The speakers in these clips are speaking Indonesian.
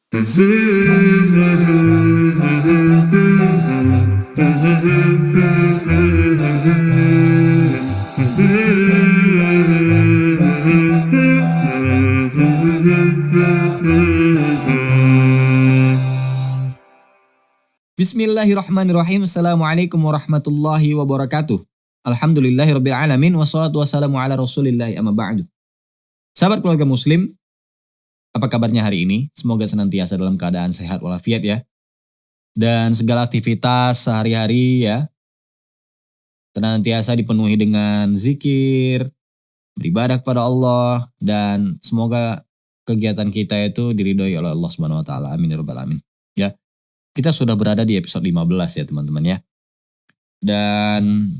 Bismillahirrahmanirrahim. Assalamualaikum warahmatullahi wabarakatuh. Alhamdulillahirabbil alamin wassalatu wassalamu ala Rasulillah amma ba'du. Sahabat keluarga muslim, apa kabarnya hari ini? Semoga senantiasa dalam keadaan sehat walafiat ya. Dan segala aktivitas sehari-hari ya senantiasa dipenuhi dengan zikir, beribadah kepada Allah, dan semoga kegiatan kita itu diridhoi oleh Allah Subhanahu wa taala. Amin ya rabbal alamin. Ya. Kita sudah berada di episode 15 ya teman-teman ya. Dan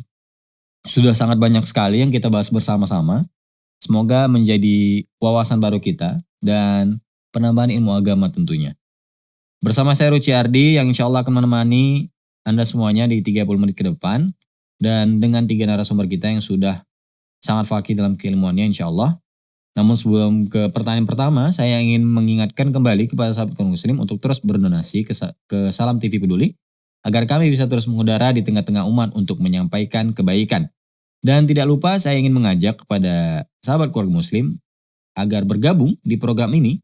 sudah sangat banyak sekali yang kita bahas bersama-sama. Semoga menjadi wawasan baru kita dan penambahan ilmu agama tentunya. Bersama saya Ruci Ardi yang insya Allah akan menemani Anda semuanya di 30 menit ke depan. Dan dengan 3 narasumber kita yang sudah sangat fakih dalam keilmuannya insya Allah. Namun sebelum ke pertanyaan pertama, saya ingin mengingatkan kembali kepada sahabat kaum muslim untuk terus berdonasi ke Salam TV Peduli agar kami bisa terus mengudara di tengah-tengah umat untuk menyampaikan kebaikan. Dan tidak lupa saya ingin mengajak kepada sahabat keluarga muslim agar bergabung di program ini.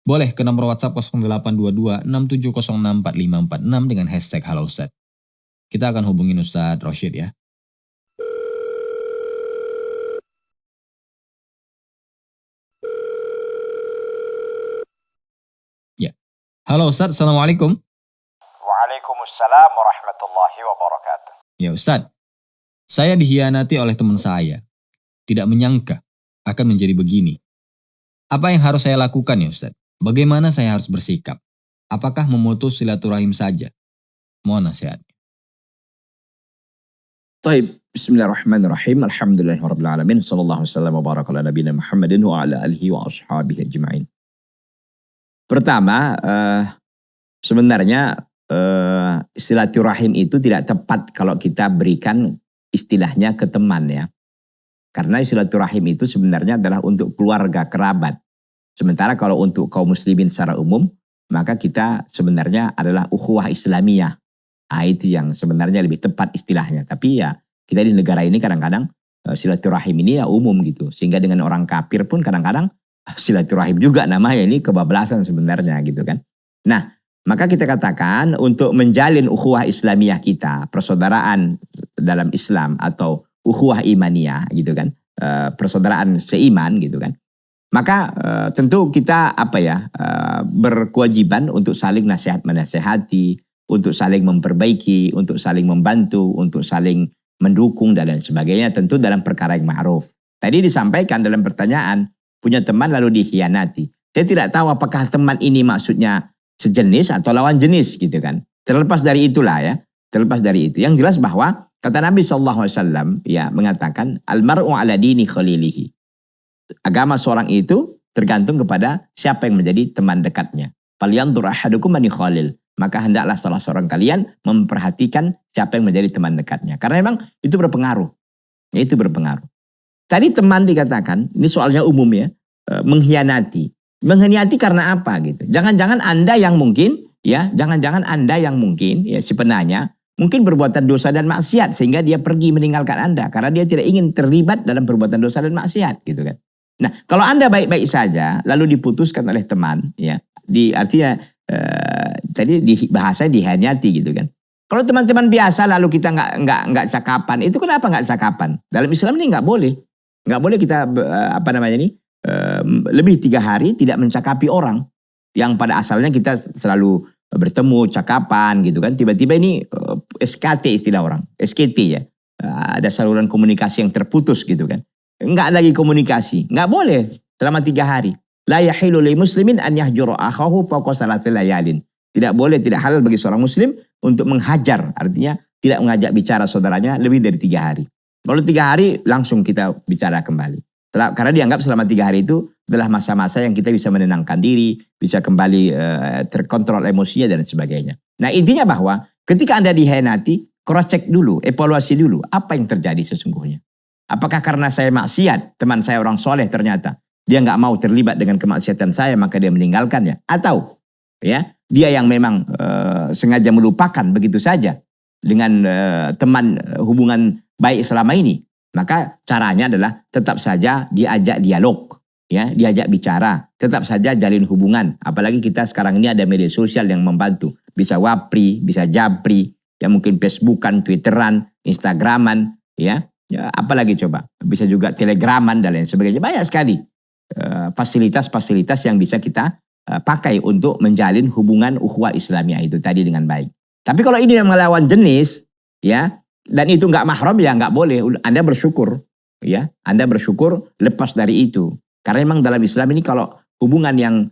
Boleh ke nomor WhatsApp 0822 67064546 dengan hashtag Halo Ustadz. Kita akan hubungin Ustadz Rosyid ya. Halo Ustadz, Assalamualaikum. Waalaikumsalam warahmatullahi wabarakatuh. Ya Ustadz, saya dihianati oleh teman saya. Tidak menyangka akan menjadi begini. Apa yang harus saya lakukan ya Ustadz? Bagaimana saya harus bersikap? Apakah memutus silaturahim saja? Mohon nasihatnya. Taib, bismillahirrahmanirrahim. Alhamdulillahirabbil alamin. Sallallahu wasallam wa baraka ala nabiyina Muhammadin wa ala alihi wa ashabihi ajma'in. Pertama, sebenarnya silaturahim itu tidak tepat kalau kita berikan istilahnya ke teman ya. Karena silaturahim itu sebenarnya adalah untuk keluarga, kerabat. Sementara kalau untuk kaum muslimin secara umum, maka kita sebenarnya adalah ukhuwah Islamiyah. Itu yang sebenarnya lebih tepat istilahnya. Tapi ya kita di negara ini kadang-kadang silaturahim ini ya umum gitu. Sehingga dengan orang kafir pun kadang-kadang silaturahim juga namanya, ini kebablasan sebenarnya gitu kan. Nah, maka kita katakan untuk menjalin ukhuwah Islamiyah kita, persaudaraan dalam Islam atau ukhuwah imaniyah gitu kan, persaudaraan seiman gitu kan. Maka tentu kita berkewajiban untuk saling nasihat menasehati, untuk saling memperbaiki, untuk saling membantu, untuk saling mendukung dan lain sebagainya, tentu dalam perkara yang ma'ruf. Tadi disampaikan dalam pertanyaan, punya teman lalu dikhianati. Saya tidak tahu apakah teman ini maksudnya sejenis atau lawan jenis gitu kan. Terlepas dari itulah ya. Terlepas dari itu. Yang jelas bahwa kata Nabi SAW ya mengatakan almar'u ala dini khalilihi. Agama seorang itu tergantung kepada siapa yang menjadi teman dekatnya. Falyanzur ahadukum man khalil. Maka hendaklah salah seorang kalian memperhatikan siapa yang menjadi teman dekatnya. Karena memang itu berpengaruh. Ya, itu berpengaruh. Tadi teman dikatakan, ini soalnya umum ya, mengkhianati. Mengkhianati karena apa gitu. Jangan-jangan Anda yang mungkin, ya, si penanya, mungkin berbuatan dosa dan maksiat sehingga dia pergi meninggalkan Anda. Karena dia tidak ingin terlibat dalam perbuatan dosa dan maksiat gitu kan. Nah, kalau Anda baik-baik saja, lalu diputuskan oleh teman, ya, artinya tadi bahasa dikhianati gitu kan. Kalau teman-teman biasa lalu kita nggak cakapan, itu kenapa nggak cakapan? Dalam Islam ini nggak boleh. Nggak boleh kita lebih 3 hari tidak mencakapi orang yang pada asalnya kita selalu bertemu cakapan gitu kan. Tiba-tiba ini SKT istilah orang, SKT ya, ada saluran komunikasi yang terputus gitu kan. Nggak lagi komunikasi, nggak boleh selama 3 hari. La yahilu li muslimin an yahjura akhahu fawqa thalathi layalin. Tidak boleh, tidak halal bagi seorang muslim untuk menghajar, artinya tidak mengajak bicara saudaranya lebih dari 3 hari. Kalau 3 hari langsung kita bicara kembali. Karena dianggap selama 3 hari itu adalah masa-masa yang kita bisa menenangkan diri, bisa kembali terkontrol emosinya dan sebagainya. Nah intinya bahwa ketika Anda dikhianati, cross check dulu, evaluasi dulu apa yang terjadi sesungguhnya. Apakah karena saya maksiat, teman saya orang soleh ternyata dia nggak mau terlibat dengan kemaksiatan saya maka dia meninggalkannya, atau ya, dia yang memang sengaja melupakan begitu saja dengan teman hubungan baik selama ini, maka caranya adalah tetap saja diajak dialog, ya, diajak bicara, tetap saja jalin hubungan. Apalagi kita sekarang ini ada media sosial yang membantu, bisa Wapri, bisa Japri, ya mungkin Facebookan, Twitteran, Instagraman, ya, apalagi coba, bisa juga Telegraman dan lain sebagainya. Banyak sekali fasilitas-fasilitas yang bisa kita pakai untuk menjalin hubungan ukhuwah Islamiyah itu tadi dengan baik. Tapi kalau ini yang melawan jenis, ya, dan itu nggak mahram, ya nggak boleh. Anda bersyukur, ya, Anda bersyukur lepas dari itu. Karena memang dalam Islam ini kalau hubungan yang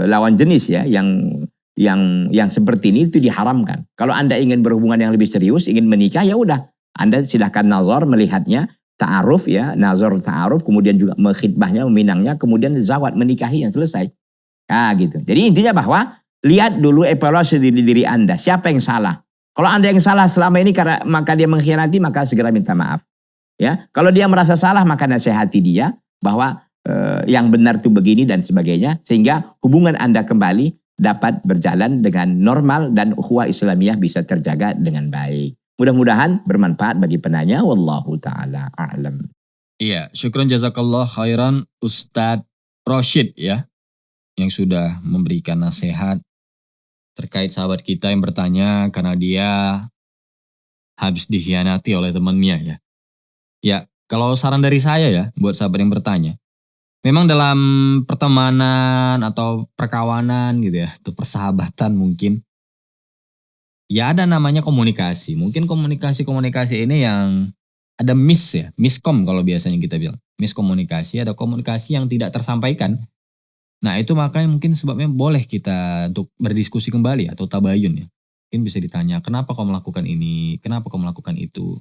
lawan jenis, ya, yang seperti ini itu diharamkan. Kalau Anda ingin berhubungan yang lebih serius, ingin menikah, ya udah, Anda silahkan nazar melihatnya, ta'aruf, ya, nazar ta'aruf, kemudian juga menkhidbahnya, meminangnya, kemudian zawat, menikahi, yang selesai. Nah, gitu. Jadi intinya bahwa lihat dulu evaluasi diri Anda, siapa yang salah. Kalau Anda yang salah selama ini karena maka dia mengkhianati, maka segera minta maaf. Ya, kalau dia merasa salah, maka nasihati dia bahwa yang benar itu begini dan sebagainya, sehingga hubungan Anda kembali dapat berjalan dengan normal dan ukhuwah Islamiyah bisa terjaga dengan baik. Mudah-mudahan bermanfaat bagi penanya. Wallahu taala a'lam. Iya, syukron jazakallah khairan Ustadz Rosyid, ya, yang sudah memberikan nasihat terkait sahabat kita yang bertanya karena dia habis dikhianati oleh temannya, ya. Ya, kalau saran dari saya, ya, buat sahabat yang bertanya, memang dalam pertemanan atau perkawanan gitu, ya, atau persahabatan mungkin, ya ada namanya komunikasi. Mungkin komunikasi ini yang ada miskom kalau biasanya kita bilang. Miskomunikasi, ada komunikasi yang tidak tersampaikan. Nah itu makanya mungkin sebabnya boleh kita untuk berdiskusi kembali atau tabayun, ya. Mungkin bisa ditanya, kenapa kau melakukan ini, kenapa kau melakukan itu.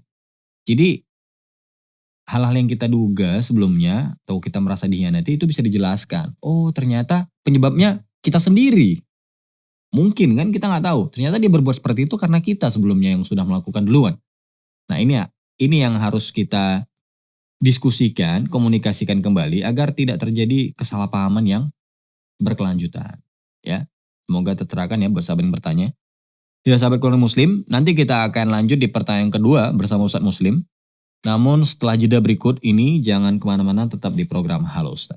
Jadi hal-hal yang kita duga sebelumnya atau kita merasa dikhianati itu bisa dijelaskan. Oh ternyata penyebabnya kita sendiri. Mungkin kan kita nggak tahu. Ternyata dia berbuat seperti itu karena kita sebelumnya yang sudah melakukan duluan. Nah ini yang harus kita diskusikan, komunikasikan kembali agar tidak terjadi kesalahpahaman yang berkelanjutan, ya. Semoga tercerahkan, ya, buat sahabat yang bertanya. Ya, sahabat keluarga Muslim, nanti kita akan lanjut di pertanyaan kedua bersama Ustadz Muslim. Namun setelah jeda berikut ini jangan kemana-mana, tetap di program Halo Ustadz.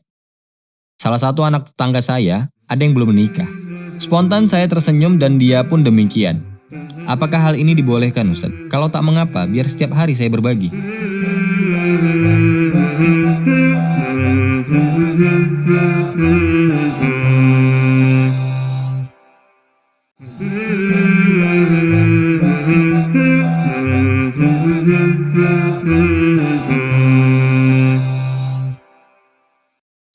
Salah satu anak tetangga saya ada yang belum menikah. Spontan saya tersenyum dan dia pun demikian. Apakah hal ini dibolehkan Ustadz? Kalau tak mengapa, biar setiap hari saya berbagi.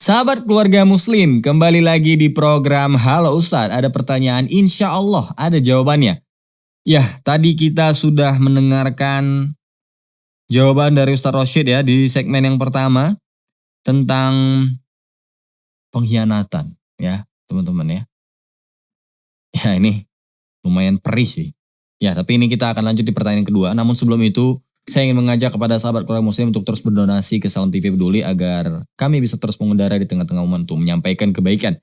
Sahabat keluarga Muslim, kembali lagi di program Halo Ustadz. Ada pertanyaan, insya Allah ada jawabannya. Ya, tadi kita sudah mendengarkan jawaban dari Ustadz Rosyid, ya, di segmen yang pertama tentang pengkhianatan, ya, teman-teman, ya. Ya, ini lumayan perih sih. Ya, tapi ini kita akan lanjut di pertanyaan kedua. Namun sebelum itu, saya ingin mengajak kepada sahabat keluarga Muslim untuk terus berdonasi ke Sound TV Peduli agar kami bisa terus mengudara di tengah-tengah umat untuk menyampaikan kebaikan.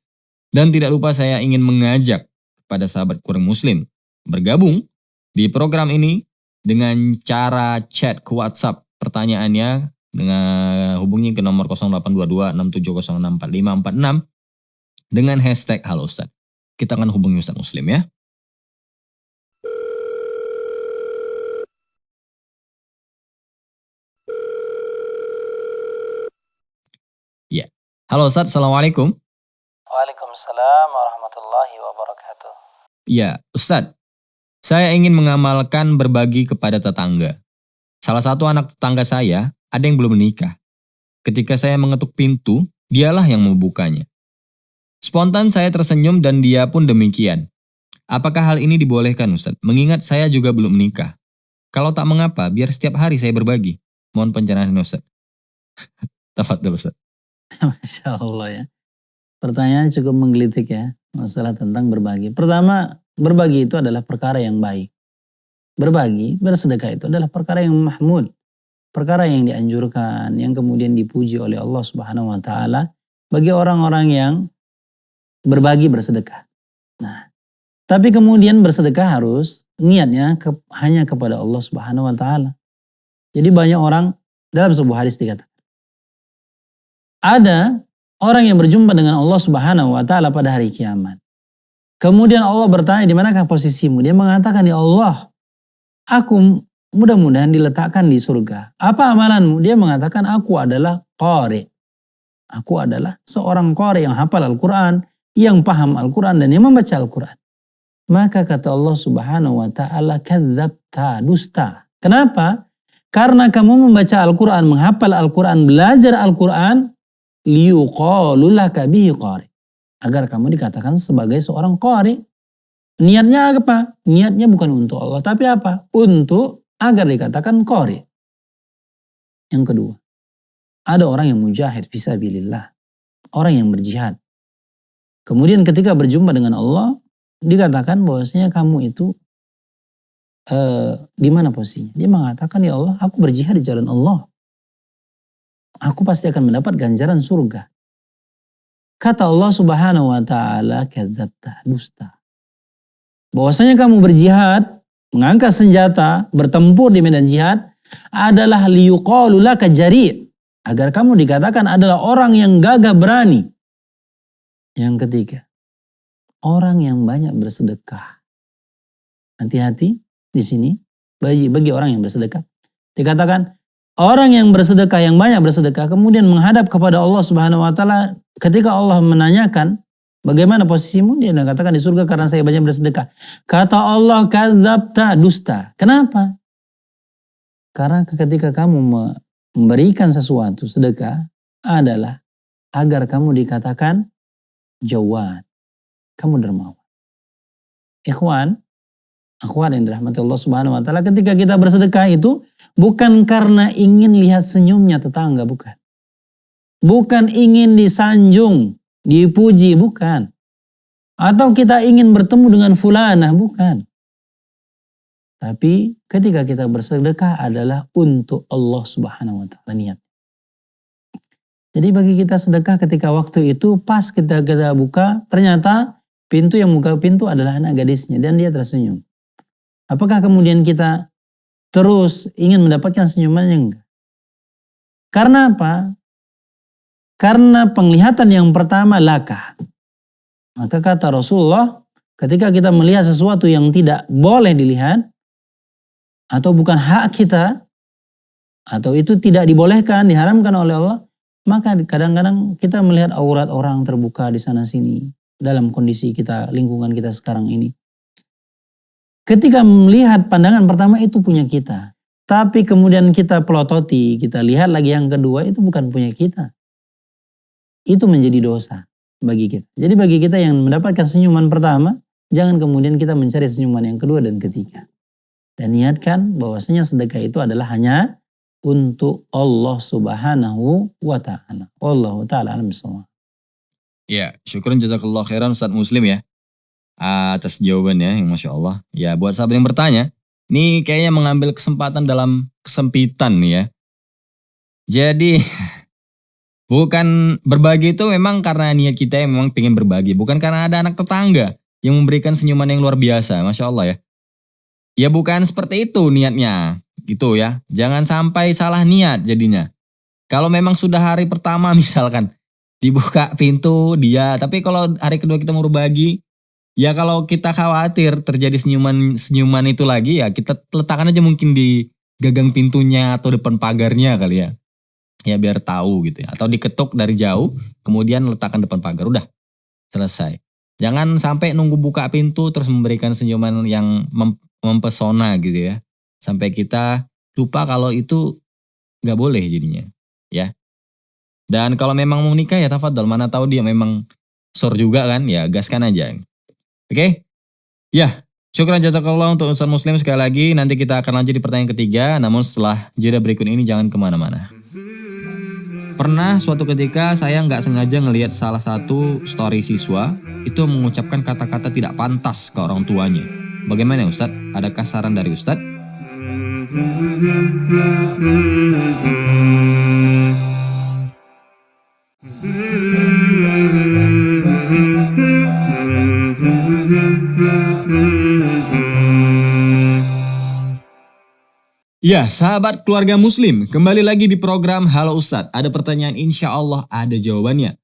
Dan tidak lupa saya ingin mengajak kepada sahabat keluarga Muslim bergabung di program ini dengan cara chat ke WhatsApp pertanyaannya dengan hubungi ke nomor 0822 67064 dengan hashtag Halo Ustadz. Kita akan hubungi Ustadz Muslim, ya. Ya. Halo Ustadz, Assalamualaikum. Waalaikumsalam warahmatullahi wabarakatuh. Ya, Ustadz, saya ingin mengamalkan berbagi kepada tetangga. Salah satu anak tetangga saya ada yang belum menikah. Ketika saya mengetuk pintu, dialah yang membukanya. Spontan saya tersenyum dan dia pun demikian. Apakah hal ini dibolehkan Ustadz? Mengingat saya juga belum menikah. Kalau tak mengapa, biar setiap hari saya berbagi. Mohon pencerahan Ustadz. Tafadhol Ustadz. Masya Allah, ya. Pertanyaan cukup menggelitik, ya. Masalah tentang berbagi. Pertama, berbagi itu adalah perkara yang baik. Berbagi, bersedekah itu adalah perkara yang mahmud. Perkara yang dianjurkan, yang kemudian dipuji oleh Allah Subhanahu wa Ta'ala bagi orang-orang yang berbagi, bersedekah. Nah, tapi kemudian bersedekah harus niatnya hanya kepada Allah Subhanahu wa taala. Jadi banyak orang dalam sebuah hadis dikatakan, ada orang yang berjumpa dengan Allah Subhanahu wa taala pada hari kiamat. Kemudian Allah bertanya, "Di manakah posisimu?" Dia mengatakan, "Ya Allah, aku mudah-mudahan diletakkan di surga. Apa amalanmu?" Dia mengatakan, "Aku adalah qari." Aku adalah seorang qari yang hafal Al-Quran, yang paham Al-Quran dan yang membaca Al-Quran. Maka kata Allah Subhanahu wa taala, "Kadzdzabta, dusta." Kenapa? Karena kamu membaca Al-Quran, menghafal Al-Quran, belajar Al-Quran, liyuqalu laka bihi qari. Agar kamu dikatakan sebagai seorang qari. Niatnya apa? Niatnya bukan untuk Allah, tapi apa? Untuk agar dikatakan qari. Yang kedua, ada orang yang mujahid fisabilillah, orang yang berjihad. Kemudian ketika berjumpa dengan Allah, dikatakan bahwasanya kamu itu di mana posisinya? Dia mengatakan, "Ya Allah, aku berjihad di jalan Allah. Aku pasti akan mendapat ganjaran surga." Kata Allah Subhanahu wa taala, "Kadzdzabta, dusta." Bahwasanya kamu berjihad, mengangkat senjata, bertempur di medan jihad adalah liyuqalu laka jari', agar kamu dikatakan adalah orang yang gagah berani. Yang ketiga, orang yang banyak bersedekah. Hati-hati di sini bagi orang yang bersedekah. Dikatakan orang yang bersedekah, yang banyak bersedekah, kemudian menghadap kepada Allah Subhanahu wa taala ketika Allah menanyakan, "Bagaimana posisimu?" Dia mengatakan, "Di surga karena saya banyak bersedekah." Kata Allah, "Kadzdzabta, dusta." Kenapa? Karena ketika kamu memberikan sesuatu sedekah adalah agar kamu dikatakan jawad, kamu dermawan. Ikhwan, akhwat yang dirahmati Allah Subhanahu wa taala, ketika kita bersedekah itu bukan karena ingin lihat senyumnya tetangga, bukan. Bukan ingin disanjung, dipuji, bukan. Atau kita ingin bertemu dengan fulanah, bukan. Tapi ketika kita bersedekah adalah untuk Allah Subhanahu wa taala niat. Jadi bagi kita sedekah ketika waktu itu pas kita buka, ternyata pintu yang buka pintu adalah anak gadisnya dan dia tersenyum. Apakah kemudian kita terus ingin mendapatkan senyumannya? Enggak. Karena apa? Karena penglihatan yang pertama laka. Maka kata Rasulullah, ketika kita melihat sesuatu yang tidak boleh dilihat, atau bukan hak kita, atau itu tidak dibolehkan, diharamkan oleh Allah, maka kadang-kadang kita melihat aurat orang terbuka di sana sini dalam kondisi kita, lingkungan kita sekarang ini. Ketika melihat pandangan pertama itu punya kita, tapi kemudian kita pelototi, kita lihat lagi yang kedua itu bukan punya kita. Itu menjadi dosa bagi kita. Jadi bagi kita yang mendapatkan senyuman pertama, jangan kemudian kita mencari senyuman yang kedua dan ketiga. Dan niatkan bahwasanya sedekah itu adalah hanya untuk Allah Subhanahu wa taala. Wallahu taala alam bisawab. Ya, syukuran jazakallah khairan Ustaz Muslim ya. Atas jawabannya yang Masya Allah. Ya buat sahabat yang bertanya, ini kayaknya mengambil kesempatan dalam kesempitan nih ya. Jadi bukan berbagi itu memang karena niat kita yang memang pengen berbagi. Bukan karena ada anak tetangga yang memberikan senyuman yang luar biasa. Masya Allah ya. Ya bukan seperti itu niatnya gitu ya. Jangan sampai salah niat jadinya. Kalau memang sudah hari pertama misalkan dibuka pintu dia. Tapi kalau hari kedua kita mau berbagi, ya kalau kita khawatir terjadi senyuman itu lagi ya kita letakkan aja mungkin di gagang pintunya atau depan pagarnya kali ya. Ya biar tahu gitu ya. Atau diketuk dari jauh kemudian letakkan depan pagar. Udah selesai. Jangan sampai nunggu buka pintu terus memberikan senyuman yang mempesona gitu ya. Sampai kita lupa kalau itu gak boleh jadinya. Ya. Dan kalau memang mau nikah ya tafadhol. Mana tahu dia memang sor juga kan. Ya gaskan aja. Oke. Ya. Syukran jazakallah untuk Ustaz Muslim sekali lagi. Nanti kita akan lanjut di pertanyaan ketiga. Namun setelah jeda berikut ini jangan kemana-mana. Pernah suatu ketika saya nggak sengaja ngelihat salah satu story siswa itu mengucapkan kata-kata tidak pantas ke orang tuanya. Bagaimana Ustadz? Adakah saran dari Ustadz? Ya, sahabat keluarga muslim, kembali lagi di program Halo Ustadz. Ada pertanyaan, insya Allah ada jawabannya.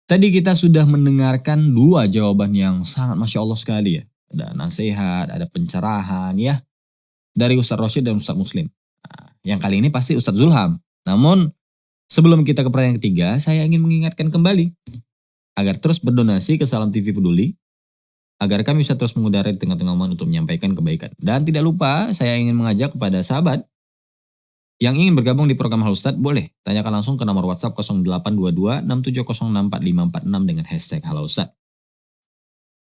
Tadi kita sudah mendengarkan 2 jawaban yang sangat Masya Allah sekali ya. Ada nasihat, ada pencerahan ya. Dari Ustadz Rosyid dan Ustadz Muslim. Nah, yang kali ini pasti Ustadz Zulham. Namun sebelum kita ke pertanyaan ketiga, saya ingin mengingatkan kembali. Agar terus berdonasi ke Salam TV Peduli. Agar kami bisa terus mengudara di tengah-tengah umat untuk menyampaikan kebaikan. Dan tidak lupa, saya ingin mengajak kepada sahabat yang ingin bergabung di program Halo Ustadz, boleh tanyakan langsung ke nomor WhatsApp 0822 67064546 dengan hashtag Halo Ustadz.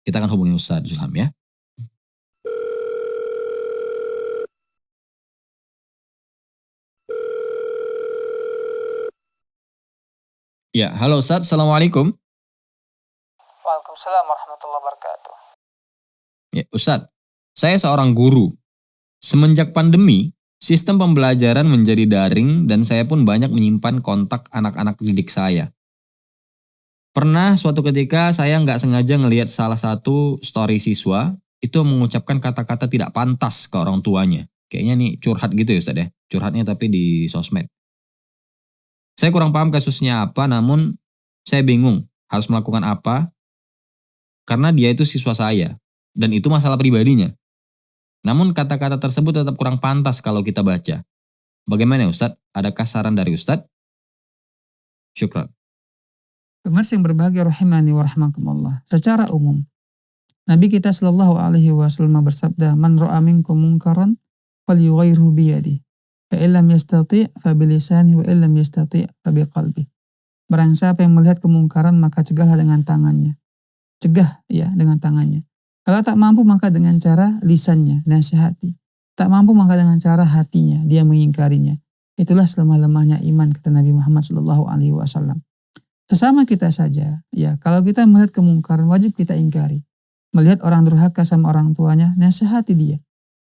Kita akan hubungi Ustadz Zulham ya. Ya, halo Ustadz, Assalamualaikum. Waalaikumsalam warahmatullahi wabarakatuh. Ya, Ustadz, saya seorang guru. Semenjak pandemi, sistem pembelajaran menjadi daring dan saya pun banyak menyimpan kontak anak-anak didik saya. Pernah suatu ketika saya nggak sengaja ngelihat salah satu story siswa itu mengucapkan kata-kata tidak pantas ke orang tuanya. Kayaknya nih curhat gitu ya Ustadz ya. Curhatnya tapi di sosmed. Saya kurang paham kasusnya apa, namun saya bingung harus melakukan apa karena dia itu siswa saya. Dan itu masalah pribadinya. Namun kata-kata tersebut tetap kurang pantas kalau kita baca. Bagaimana Ustadz? Adakah saran dari Ustadz? Syukran. Pemirsa yang berbahagia rahimani wa rahmakumullah. Secara umum, Nabi kita sallallahu alaihi wasallam bersabda, "Man ra'a minkum munkaran falyughayyirhu bi yadihi, fa illam yastati' fa bi lisanihi wa illam yastati' fa bi qalbihi." Barang siapa yang melihat kemungkaran maka cegahlah dengan tangannya. Cegah ya dengan tangannya. Kalau tak mampu maka dengan cara lisannya, nasihati. Tak mampu maka dengan cara hatinya, dia mengingkarinya. Itulah selemah-lemahnya iman, kata Nabi Muhammad SAW. Sesama kita saja, ya kalau kita melihat kemungkaran wajib kita ingkari. Melihat orang durhaka sama orang tuanya, nasihati dia.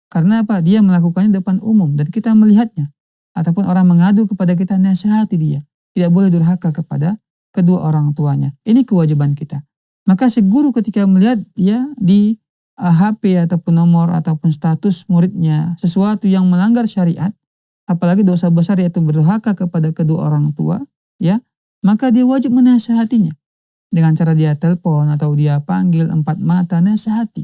Karena apa? Dia melakukannya depan umum dan kita melihatnya. Ataupun orang mengadu kepada kita, nasihati dia. Tidak boleh durhaka kepada kedua orang tuanya. Ini kewajiban kita. Maka si guru ketika melihat dia di HP ataupun nomor ataupun status muridnya sesuatu yang melanggar syariat, apalagi dosa besar yaitu berdurhaka kepada kedua orang tua, ya, maka dia wajib menasihatinya. Dengan cara dia telepon atau dia panggil 4 mata, nasihati.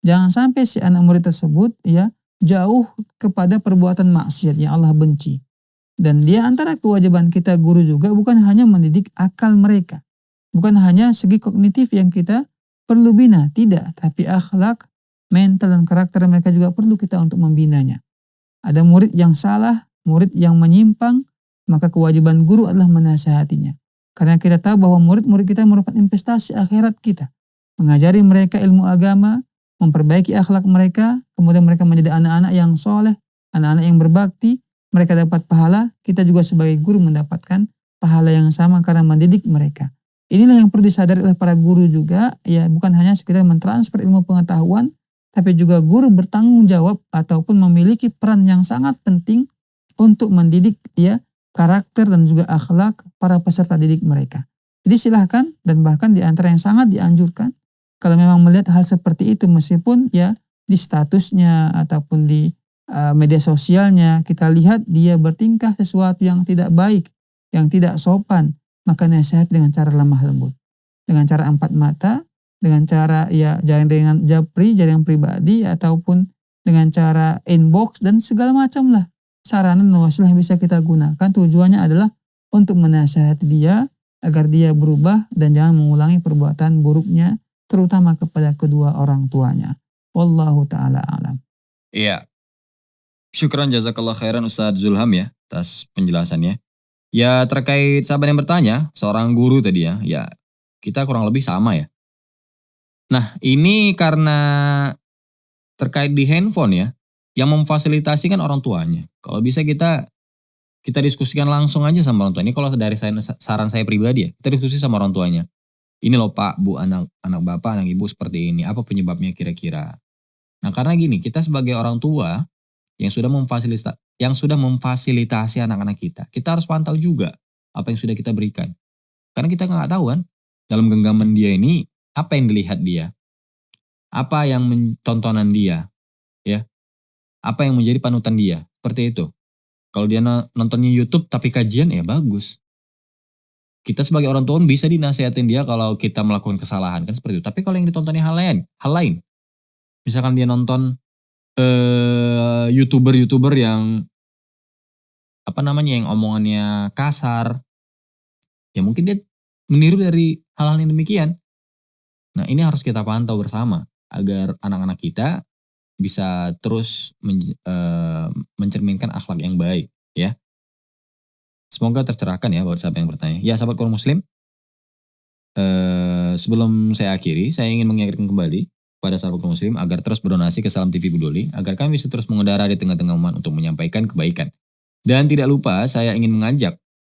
Jangan sampai si anak murid tersebut ya jauh kepada perbuatan maksiat yang Allah benci. Dan dia antara kewajiban kita guru juga bukan hanya mendidik akal mereka. Bukan hanya segi kognitif yang kita perlu bina, tidak. Tapi akhlak, mental, dan karakter mereka juga perlu kita untuk membinanya. Ada murid yang salah, murid yang menyimpang, maka kewajiban guru adalah menasihatinya. Karena kita tahu bahwa murid-murid kita merupakan investasi akhirat kita. Mengajari mereka ilmu agama, memperbaiki akhlak mereka, kemudian mereka menjadi anak-anak yang soleh, anak-anak yang berbakti, mereka dapat pahala, kita juga sebagai guru mendapatkan pahala yang sama karena mendidik mereka. Inilah yang perlu disadari oleh para guru juga, ya bukan hanya sekedar mentransfer ilmu pengetahuan, tapi juga guru bertanggung jawab ataupun memiliki peran yang sangat penting untuk mendidik ya karakter dan juga akhlak para peserta didik mereka. Jadi silahkan dan bahkan di antara yang sangat dianjurkan, kalau memang melihat hal seperti itu meskipun ya di statusnya ataupun di media sosialnya kita lihat dia bertingkah sesuatu yang tidak baik, yang tidak sopan, maka nasihat dengan cara lemah lembut. Dengan cara 4 mata, dengan cara ya jaringan japri, jaringan pribadi, ataupun dengan cara inbox dan segala macam lah. Sarana dan wasilah yang bisa kita gunakan. Tujuannya adalah untuk menasihati dia agar dia berubah dan jangan mengulangi perbuatan buruknya, terutama kepada kedua orang tuanya. Wallahu ta'ala alam. Iya. Syukran jazakallah khairan Ustadz Zulham ya atas penjelasannya. Ya terkait sahabat yang bertanya, seorang guru tadi ya, ya kita kurang lebih sama ya. Nah ini karena terkait di handphone ya, yang memfasilitasi kan orang tuanya. Kalau bisa kita diskusikan langsung aja sama orang tua. Ini kalau dari saran saya pribadi ya, kita diskusi sama orang tuanya. Ini loh Pak, Bu, anak Bapak, anak Ibu seperti ini, apa penyebabnya kira-kira. Nah karena gini, kita sebagai orang tua yang sudah memfasilitasi anak-anak kita harus pantau juga apa yang sudah kita berikan. Karena kita nggak tahu kan, dalam genggaman dia ini, apa yang dilihat dia. apa yang tontonan dia, ya, apa yang menjadi panutan dia, seperti itu. Kalau dia nontonnya YouTube tapi kajian, ya bagus. Kita sebagai orang tua bisa dinasihatin dia kalau kita melakukan kesalahan, kan seperti itu. Tapi kalau yang ditontonnya hal lain, misalkan dia nonton YouTuber yang yang omongannya kasar, ya mungkin dia meniru dari hal-hal yang demikian. Nah, ini harus kita pantau bersama agar anak-anak kita bisa terus mencerminkan akhlak yang baik, ya. Semoga tercerahkan ya buat sahabat yang bertanya. Ya, sahabat Quran Muslim, sebelum saya akhiri, saya ingin mengingatkan kembali pada sahabat Quran Muslim agar terus berdonasi ke Salam TV Peduli, agar kami bisa terus mengudara di tengah-tengah umat untuk menyampaikan kebaikan. Dan tidak lupa, saya ingin mengajak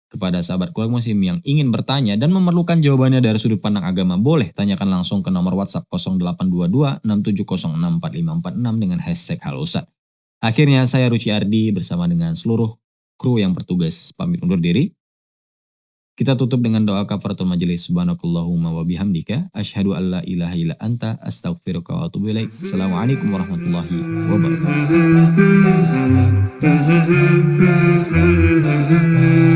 kepada sahabat Quran Muslim yang ingin bertanya dan memerlukan jawabannya dari sudut pandang agama, boleh tanyakan langsung ke nomor WhatsApp 0822 67064546 dengan hashtag Halo Ustaz. Akhirnya saya Ruci Ardi bersama dengan seluruh kru yang bertugas pamit undur diri. Kita tutup dengan doa kafaratul majelis. Subhanakallahumma wa bihamdika asyhadu an la ilaha illa anta astaghfiruka wa atubu ilaik. Assalamualaikum warahmatullahi wabarakatuh.